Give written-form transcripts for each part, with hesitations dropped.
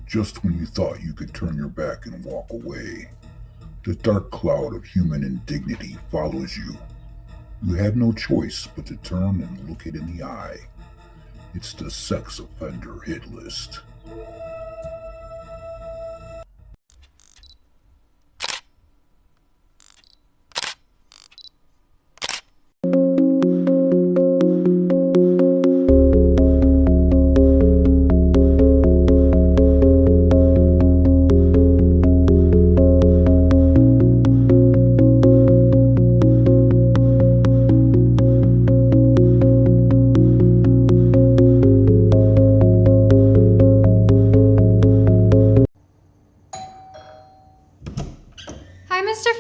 Just when you thought you could turn your back and walk away, the dark cloud of human indignity follows you. You have no choice but to turn and look it in the eye. It's the sex offender hit list.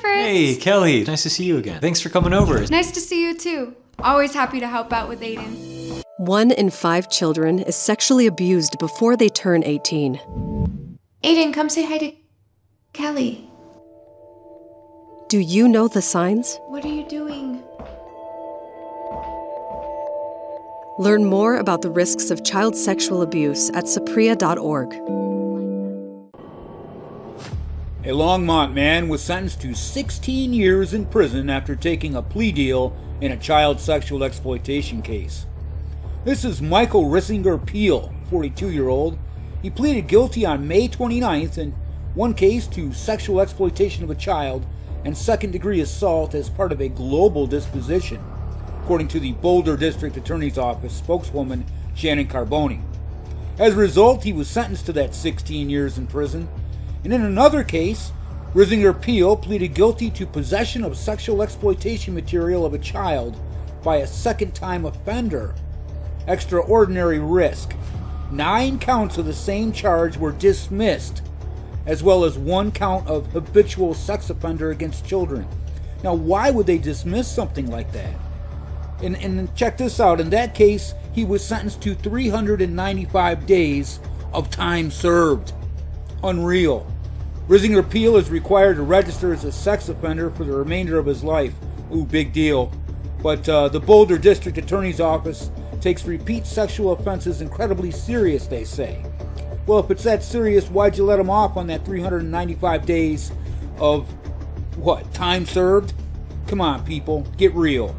Hey, Kelly, nice to see you again. Thanks for coming over. Nice to see you too. Always happy to help out with Aiden. 1 in 5 children is sexually abused before they turn 18. Aiden, come say hi to Kelly. Do you know the signs? What are you doing? Learn more about the risks of child sexual abuse at sapria.org. A Longmont man was sentenced to 16 years in prison after taking a plea deal in a child sexual exploitation case. This is Michael Rissinger Peel, 42-year-old. He pleaded guilty on May 29th in one case to sexual exploitation of a child and second-degree assault as part of a global disposition, according to the Boulder District Attorney's Office spokeswoman Shannon Carboni. As a result, he was sentenced to that 16 years in prison. And in another case, Rissinger Peel pleaded guilty to possession of sexual exploitation material of a child by a second-time offender. Extraordinary risk. 9 counts of the same charge were dismissed, as well as 1 count of habitual sex offender against children. Now, why would they dismiss something like that? And check this out. In that case, he was sentenced to 395 days of time served. Unreal. Rissinger Peel is required to register as a sex offender for the remainder of his life. Ooh, big deal. But the Boulder District Attorney's Office takes repeat sexual offenses incredibly serious, they say. Well, if it's that serious, why'd you let him off on that 395 days of, time served? Come on, people, get real.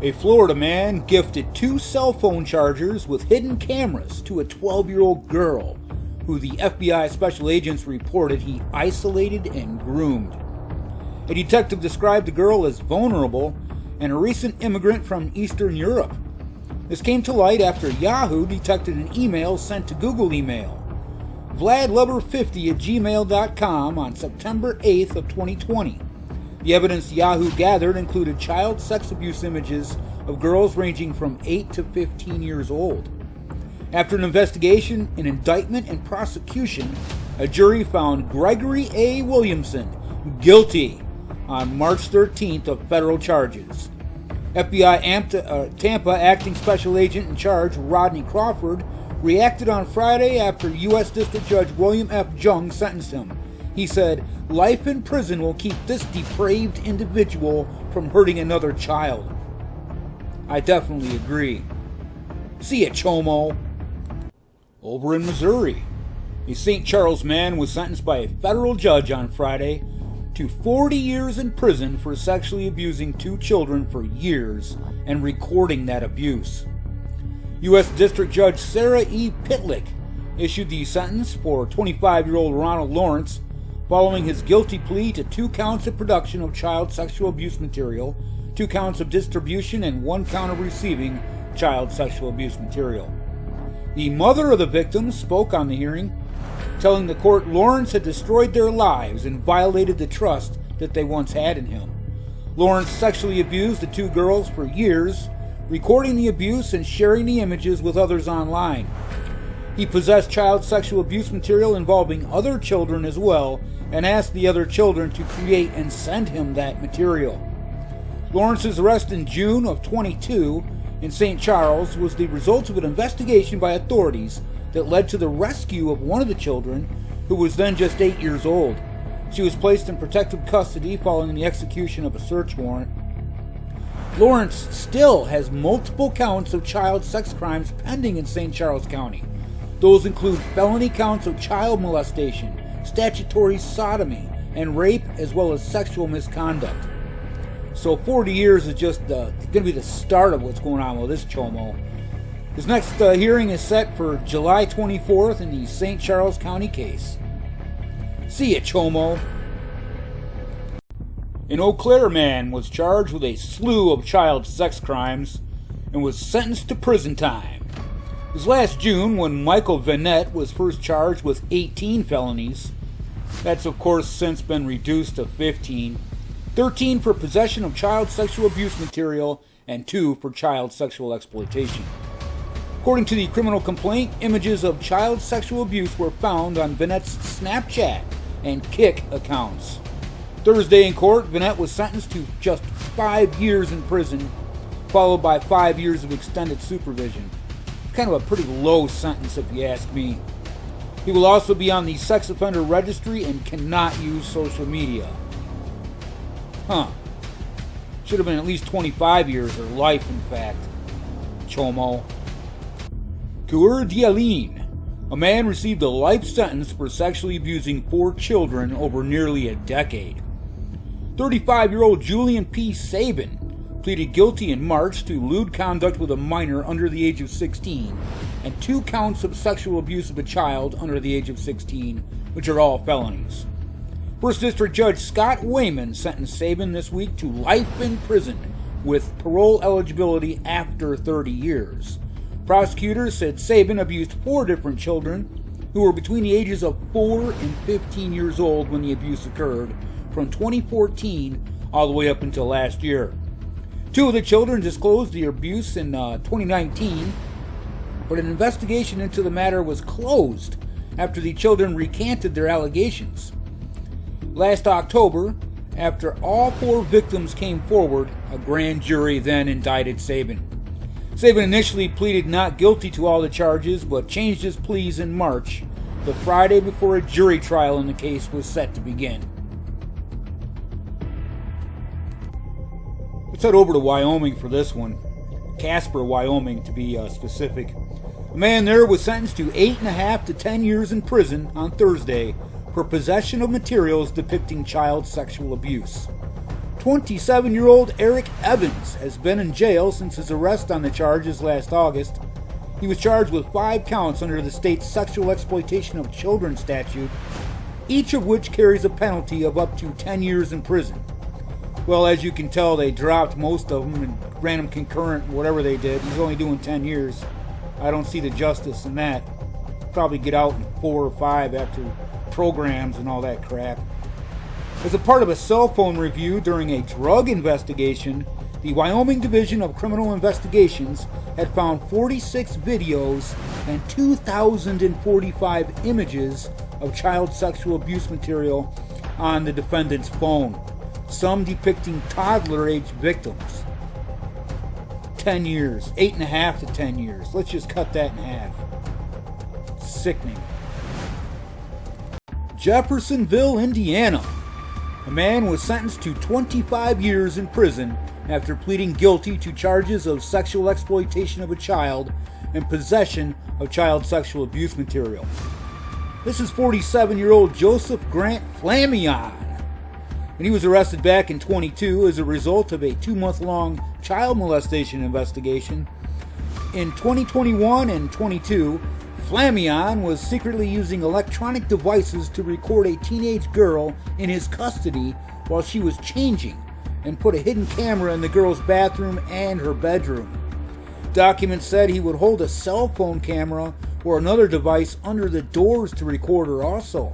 A Florida man gifted 2 cell phone chargers with hidden cameras to a 12-year-old girl who the FBI special agents reported he isolated and groomed. A detective described the girl as vulnerable and a recent immigrant from Eastern Europe. This came to light after Yahoo detected an email sent to Google Email, vladlover50@gmail.com, on September 8th of 2020. The evidence Yahoo gathered included child sex abuse images of girls ranging from 8 to 15 years old. After an investigation, an indictment, and prosecution, a jury found Gregory A. Williamson guilty on March 13th of federal charges. FBI Tampa acting special agent in charge, Rodney Crawford, reacted on Friday after U.S. District Judge William F. Jung sentenced him. He said, "Life in prison will keep this depraved individual from hurting another child." I definitely agree. See ya, Chomo. Over in Missouri, a St. Charles man was sentenced by a federal judge on Friday to 40 years in prison for sexually abusing 2 children for years and recording that abuse. U.S. District Judge Sarah E. Pitlick issued the sentence for 25-year-old Ronald Lawrence following his guilty plea to 2 counts of production of child sexual abuse material, 2 counts of distribution, and 1 count of receiving child sexual abuse material. The mother of the victims spoke on the hearing, telling the court Lawrence had destroyed their lives and violated the trust that they once had in him. Lawrence sexually abused the 2 girls for years, recording the abuse and sharing the images with others online. He possessed child sexual abuse material involving other children as well, and asked the other children to create and send him that material. Lawrence's arrest in June of 22 in St. Charles was the result of an investigation by authorities that led to the rescue of one of the children, who was then just 8 years old. She was placed in protective custody following the execution of a search warrant. Lawrence still has multiple counts of child sex crimes pending in St. Charles County. Those include felony counts of child molestation, statutory sodomy, and rape, as well as sexual misconduct. So 40 years is just going to be the start of what's going on with this chomo. His next hearing is set for July 24th in the St. Charles County case. See ya, chomo. An Eau Claire man was charged with a slew of child sex crimes and was sentenced to prison time. It was last June when Michael Vanette was first charged with 18 felonies. That's of course since been reduced to 15. 13 for possession of child sexual abuse material and 2 for child sexual exploitation. According to the criminal complaint, images of child sexual abuse were found on Vanette's Snapchat and Kik accounts. Thursday in court, Vanette was sentenced to just 5 years in prison, followed by 5 years of extended supervision. Kind of a pretty low sentence if you ask me. He will also be on the sex offender registry and cannot use social media. Should have been at least 25 years or life, in fact. Chomo. Coeur d'Alene. A man received a life sentence for sexually abusing 4 children over nearly a decade. 35-year-old Julian P. Sabin pleaded guilty in March to lewd conduct with a minor under the age of 16 and 2 counts of sexual abuse of a child under the age of 16, which are all felonies. First District Judge Scott Wayman sentenced Sabin this week to life in prison with parole eligibility after 30 years. Prosecutors said Sabin abused 4 different children who were between the ages of 4 and 15 years old when the abuse occurred, from 2014 all the way up until last year. 2 of the children disclosed the abuse in 2019, but an investigation into the matter was closed after the children recanted their allegations. Last October, after all 4 victims came forward, a grand jury then indicted Sabin. Sabin initially pleaded not guilty to all the charges, but changed his pleas in March, the Friday before a jury trial in the case was set to begin. Let's head over to Wyoming for this one. Casper, Wyoming, to be specific. A man there was sentenced to 8.5 to 10 years in prison on Thursday for possession of materials depicting child sexual abuse. 27-year-old Eric Evans has been in jail since his arrest on the charges last August. He was charged with 5 counts under the state's sexual exploitation of children statute, each of which carries a penalty of up to 10 years in prison. Well, as you can tell, they dropped most of them and ran them concurrent, whatever they did. He's only doing 10 years. I don't see the justice in that. Probably get out in 4 or 5 after programs and all that crap. As a part of a cell phone review during a drug investigation, the Wyoming Division of Criminal Investigations had found 46 videos and 2,045 images of child sexual abuse material on the defendant's phone, some depicting toddler-age victims. 10 years, 8.5 to 10 years. Let's just cut that in half. Sickening. Jeffersonville, Indiana. A man was sentenced to 25 years in prison after pleading guilty to charges of sexual exploitation of a child and possession of child sexual abuse material. This is 47-year-old Joseph Grant Flamion, and he was arrested back in 22 as a result of a 2-month-long child molestation investigation. In 2021 and 22, Flamion was secretly using electronic devices to record a teenage girl in his custody while she was changing, and put a hidden camera in the girl's bathroom and her bedroom. Documents said he would hold a cell phone camera or another device under the doors to record her also.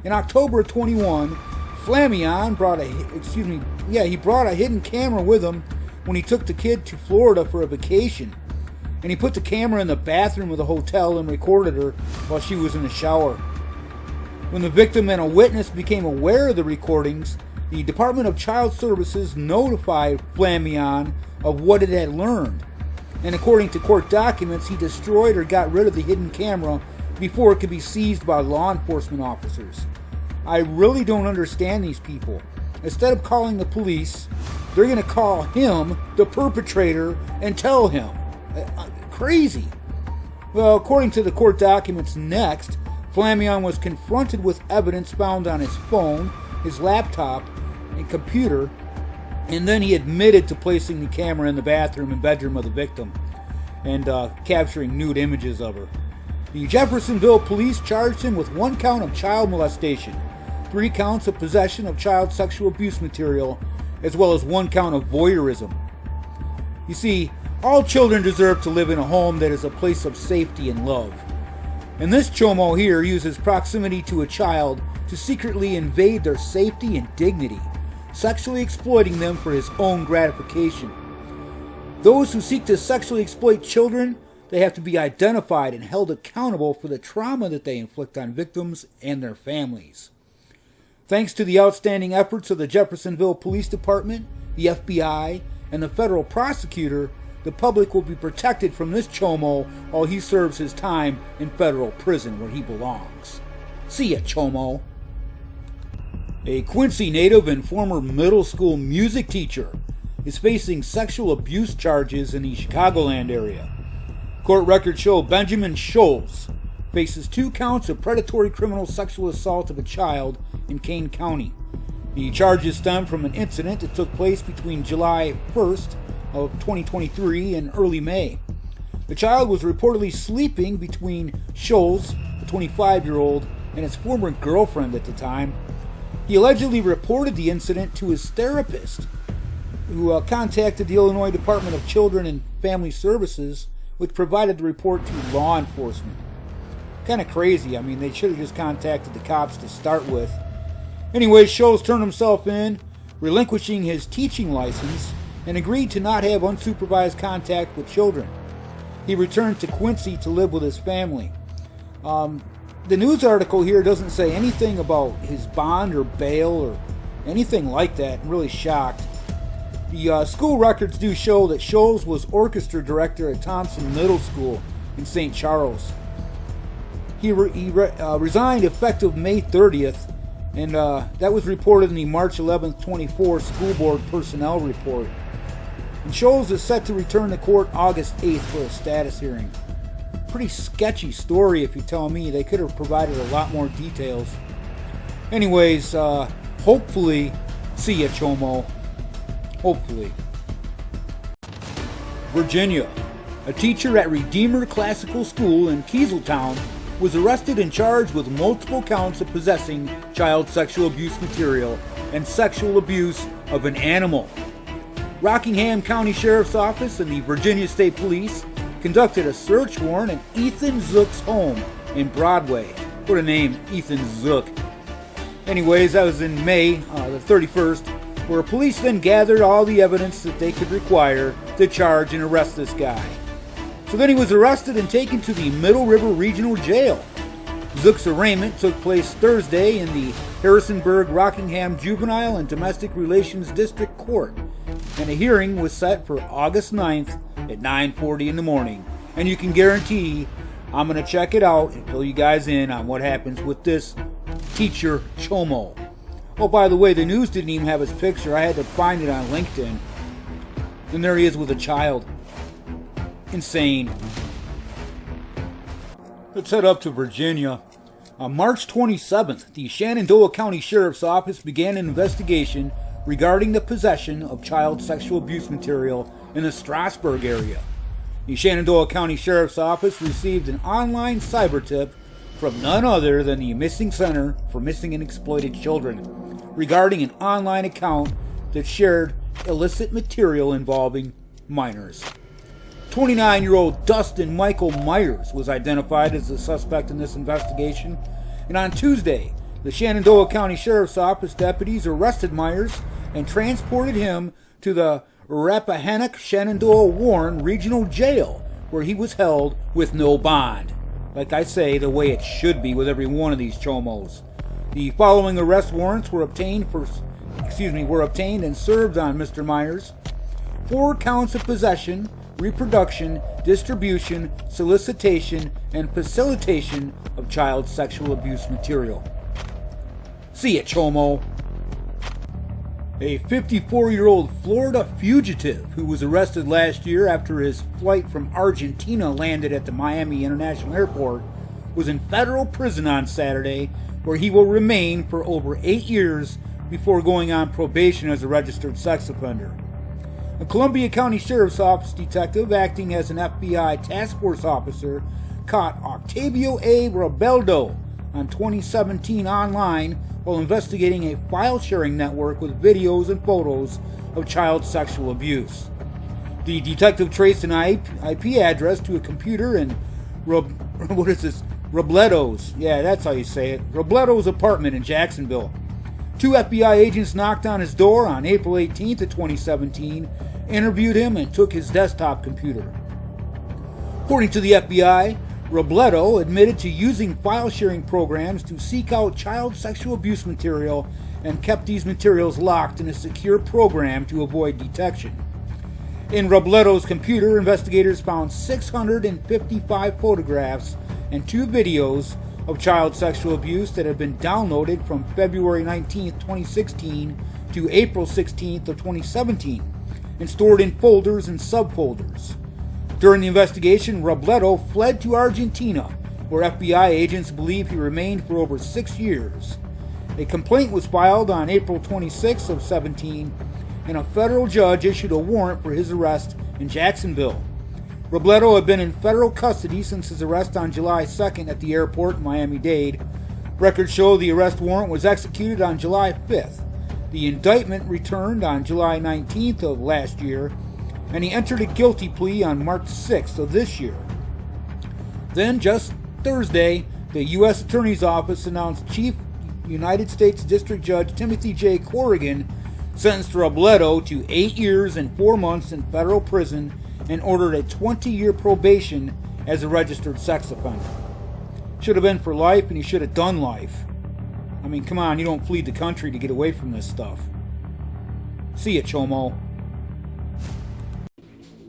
In October of 21, Flamion brought a hidden camera with him when he took the kid to Florida for a vacation. And he put the camera in the bathroom of the hotel and recorded her while she was in the shower. When the victim and a witness became aware of the recordings, the Department of Child Services notified Flamion of what it had learned. And according to court documents, he destroyed or got rid of the hidden camera before it could be seized by law enforcement officers. I really don't understand these people. Instead of calling the police, they're going to call him, the perpetrator, and tell him. Crazy. Well, according to the court documents next, Flamion was confronted with evidence found on his phone, his laptop, and computer, and then he admitted to placing the camera in the bathroom and bedroom of the victim and capturing nude images of her. The Jeffersonville police charged him with 1 count of child molestation, 3 counts of possession of child sexual abuse material, as well as 1 count of voyeurism. You see, all children deserve to live in a home that is a place of safety and love. And this chomo here uses proximity to a child to secretly invade their safety and dignity, sexually exploiting them for his own gratification. Those who seek to sexually exploit children, they have to be identified and held accountable for the trauma that they inflict on victims and their families. Thanks to the outstanding efforts of the Jeffersonville Police Department, the FBI, and the federal prosecutor, the public will be protected from this chomo while he serves his time in federal prison where he belongs. See ya, chomo. A Quincy native and former middle school music teacher is facing sexual abuse charges in the Chicagoland area. Court records show Benjamin Scholes faces 2 counts of predatory criminal sexual assault of a child in Kane County. The charges stem from an incident that took place between July 1st of 2023 and early May. The child was reportedly sleeping between Scholes, a 25-year-old, and his former girlfriend at the time. He allegedly reported the incident to his therapist, who contacted the Illinois Department of Children and Family Services, which provided the report to law enforcement. Kind of crazy. I mean, they should have just contacted the cops to start with. Anyway, Scholes turned himself in, relinquishing his teaching license, and agreed to not have unsupervised contact with children. He returned to Quincy to live with his family. The news article here doesn't say anything about his bond or bail or anything like that. I'm really shocked. The school records do show that Scholes was orchestra director at Thompson Middle School in St. Charles. He resigned effective May 30th, and that was reported in the March 11th, 24 school board personnel report. And Scholes is set to return to court August 8th for a status hearing. Pretty sketchy story if you tell me. They could have provided a lot more details. Anyways, hopefully, see ya, chomo. Hopefully. Virginia. A teacher at Redeemer Classical School in Kieseltown was arrested and charged with multiple counts of possessing child sexual abuse material and sexual abuse of an animal. Rockingham County Sheriff's Office and the Virginia State Police conducted a search warrant at Ethan Zook's home in Broadway. What a name, Ethan Zook. Anyways, that was in May the 31st, where police then gathered all the evidence that they could require to charge and arrest this guy. So then he was arrested and taken to the Middle River Regional Jail. Zook's arraignment took place Thursday in the Harrisonburg Rockingham Juvenile and Domestic Relations District Court, and a hearing was set for August 9th at 9:40 in the morning. And you can guarantee I'm going to check it out and fill you guys in on what happens with this teacher chomo. Oh, by the way, the news didn't even have his picture. I had to find it on LinkedIn. And there he is with a child. Insane. Let's head up to Virginia. On March 27th, the Shenandoah County Sheriff's Office began an investigation regarding the possession of child sexual abuse material in the Strasburg area. The Shenandoah County Sheriff's Office received an online cyber tip from none other than the Missing Center for Missing and Exploited Children regarding an online account that shared illicit material involving minors. 29-year-old Dustin Michael Myers was identified as the suspect in this investigation, and on Tuesday, the Shenandoah County Sheriff's Office deputies arrested Myers and transported him to the Rappahannock Shenandoah Warren Regional Jail, where he was held with no bond. Like I say, the way it should be with every one of these chomos. The following arrest warrants were obtained and served on Mr. Myers. 4 counts of possession, reproduction, distribution, solicitation, and facilitation of child sexual abuse material. See ya, chomo. A 54-year-old Florida fugitive who was arrested last year after his flight from Argentina landed at the Miami International Airport was in federal prison on Saturday, where he will remain for over 8 years before going on probation as a registered sex offender. A Columbia County Sheriff's Office detective acting as an FBI task force officer caught Octavio A. Robeldo on 2017 online while investigating a file-sharing network with videos and photos of child sexual abuse. The detective traced an IP address to a computer in Robledo's, yeah, that's how you say it, Robledo's apartment in Jacksonville. 2 FBI agents knocked on his door on April 18th of 2017, interviewed him, and took his desktop computer. According to the FBI, Robledo admitted to using file-sharing programs to seek out child sexual abuse material and kept these materials locked in a secure program to avoid detection. In Robledo's computer, investigators found 655 photographs and 2 videos of child sexual abuse that had been downloaded from February 19, 2016 to April 16 of 2017 and stored in folders and subfolders. During the investigation, Robledo fled to Argentina, where FBI agents believe he remained for over 6 years. A complaint was filed on April 26 of 17, and a federal judge issued a warrant for his arrest in Jacksonville. Robledo had been in federal custody since his arrest on July 2nd at the airport in Miami-Dade. Records show the arrest warrant was executed on July 5th. The indictment returned on July 19th of last year, and he entered a guilty plea on March 6th of this year. Then, just Thursday, the U.S. Attorney's Office announced Chief United States District Judge Timothy J. Corrigan sentenced Robledo to 8 years and 4 months in federal prison and ordered a 20-year probation as a registered sex offender. Should have been for life, and he should have done life. I mean, come on, you don't flee the country to get away from this stuff. See ya, Chomo.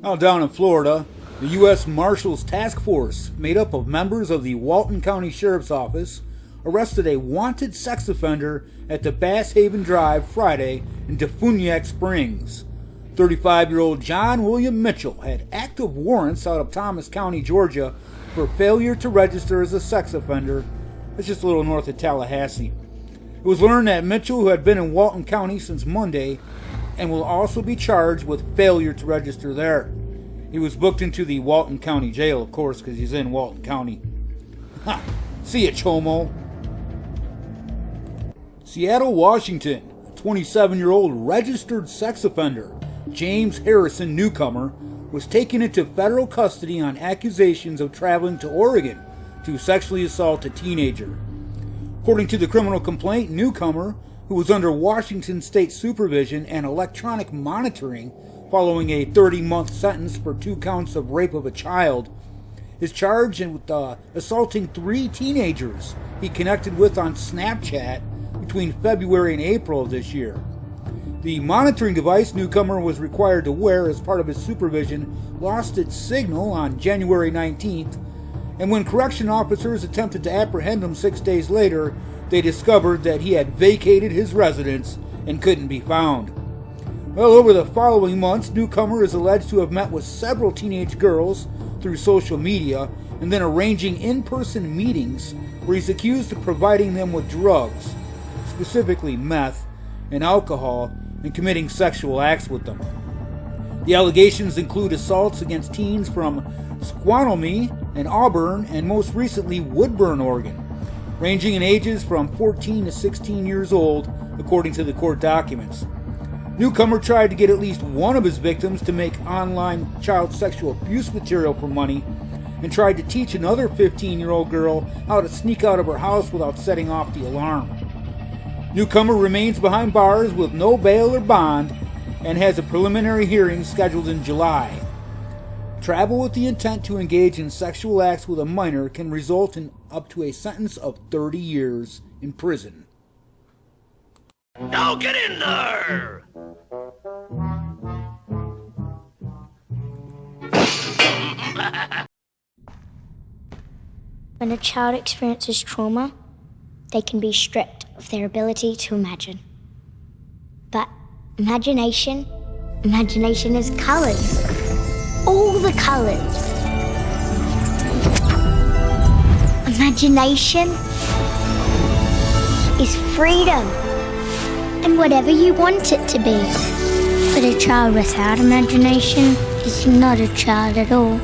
Now down in Florida, the U.S. Marshals Task Force, made up of members of the Walton County Sheriff's Office, arrested a wanted sex offender at the Bass Haven Drive Friday in Defuniak Springs. 35-year-old John William Mitchell had active warrants out of Thomas County, Georgia, for failure to register as a sex offender. That's just a little north of Tallahassee. It was learned that Mitchell, who had been in Walton County since Monday, and will also be charged with failure to register there. He was booked into the Walton County Jail, of course, because he's in Walton County. Ha! See ya, Chomo. Seattle, Washington. A 27-year-old registered sex offender, James Harrison Newcomer, was taken into federal custody on accusations of traveling to Oregon to sexually assault a teenager. According to the criminal complaint, Newcomer, who was under Washington state supervision and electronic monitoring following a 30-month sentence for 2 counts of rape of a child, is charged with assaulting 3 teenagers he connected with on Snapchat between February and April of this year. The monitoring device Newcomer was required to wear as part of his supervision lost its signal on January 19th, and when correction officers attempted to apprehend him 6 days later, they discovered that he had vacated his residence and couldn't be found. Well, over the following months, Newcomer is alleged to have met with several teenage girls through social media and then arranging in-person meetings where he's accused of providing them with drugs, specifically meth and alcohol, and committing sexual acts with them. The allegations include assaults against teens from Squamish and Auburn, and most recently Woodburn, Oregon, ranging in ages from 14 to 16 years old, according to the court documents. Newcomer tried to get at least one of his victims to make online child sexual abuse material for money, and tried to teach another 15-year-old girl how to sneak out of her house without setting off the alarm. Newcomer remains behind bars with no bail or bond and has a preliminary hearing scheduled in July. Travel with the intent to engage in sexual acts with a minor can result in up to a sentence of 30 years in prison. Now get in there! When a child experiences trauma, they can be stripped of their ability to imagine. But Imagination? Imagination is colors. All the colors. Imagination is freedom. And whatever you want it to be. But a child without imagination is not a child at all.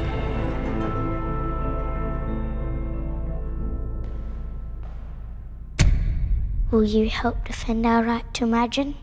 Will you help defend our right to imagine?